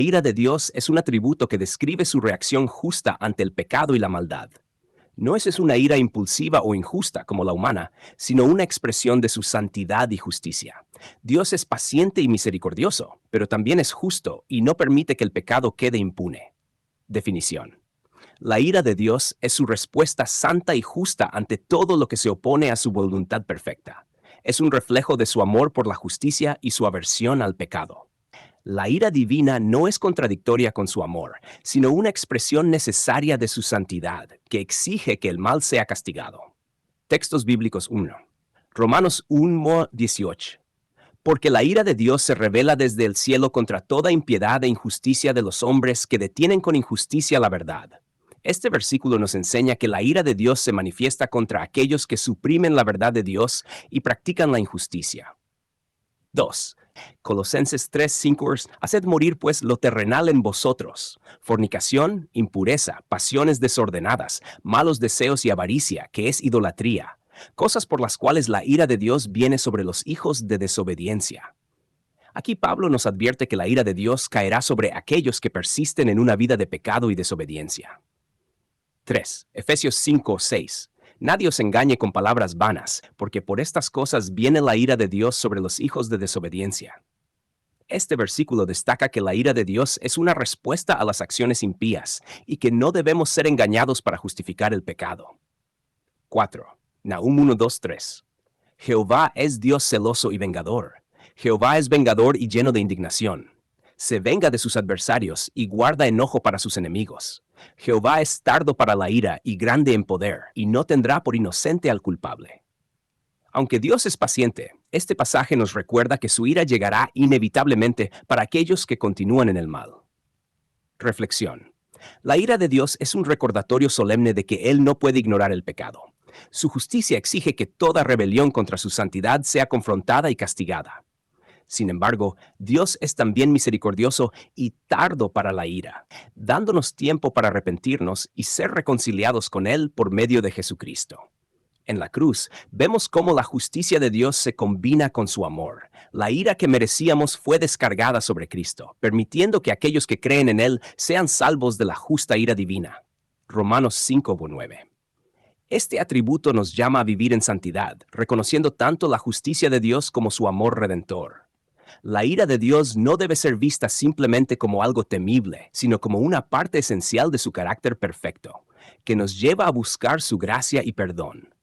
La ira de Dios es un atributo que describe su reacción justa ante el pecado y la maldad. No es una ira impulsiva o injusta como la humana, sino una expresión de su santidad y justicia. Dios es paciente y misericordioso, pero también es justo y no permite que el pecado quede impune. Definición. La ira de Dios es su respuesta santa y justa ante todo lo que se opone a su voluntad perfecta. Es un reflejo de su amor por la justicia y su aversión al pecado. La ira divina no es contradictoria con su amor, sino una expresión necesaria de su santidad, que exige que el mal sea castigado. Textos bíblicos 1. Romanos 1:18. Porque la ira de Dios se revela desde el cielo contra toda impiedad e injusticia de los hombres que detienen con injusticia la verdad. Este versículo nos enseña que la ira de Dios se manifiesta contra aquellos que suprimen la verdad de Dios y practican la injusticia. 2. Colosenses 3:5. Haced morir pues lo terrenal en vosotros: fornicación, impureza, pasiones desordenadas, malos deseos y avaricia, que es idolatría, cosas por las cuales la ira de Dios viene sobre los hijos de desobediencia. Aquí Pablo nos advierte que la ira de Dios caerá sobre aquellos que persisten en una vida de pecado y desobediencia. 3. Efesios 5:6. Nadie os engañe con palabras vanas, porque por estas cosas viene la ira de Dios sobre los hijos de desobediencia. Este versículo destaca que la ira de Dios es una respuesta a las acciones impías y que no debemos ser engañados para justificar el pecado. 4. Nahum 1:2-3. Jehová es Dios celoso y vengador. Jehová es vengador y lleno de indignación. Se venga de sus adversarios y guarda enojo para sus enemigos. Jehová es tardo para la ira y grande en poder, y no tendrá por inocente al culpable. Aunque Dios es paciente, este pasaje nos recuerda que su ira llegará inevitablemente para aquellos que continúan en el mal. Reflexión. La ira de Dios es un recordatorio solemne de que Él no puede ignorar el pecado. Su justicia exige que toda rebelión contra su santidad sea confrontada y castigada. Sin embargo, Dios es también misericordioso y tardo para la ira, dándonos tiempo para arrepentirnos y ser reconciliados con Él por medio de Jesucristo. En la cruz, vemos cómo la justicia de Dios se combina con su amor. La ira que merecíamos fue descargada sobre Cristo, permitiendo que aquellos que creen en Él sean salvos de la justa ira divina. Romanos 5:9. Este atributo nos llama a vivir en santidad, reconociendo tanto la justicia de Dios como su amor redentor. La ira de Dios no debe ser vista simplemente como algo temible, sino como una parte esencial de su carácter perfecto, que nos lleva a buscar su gracia y perdón.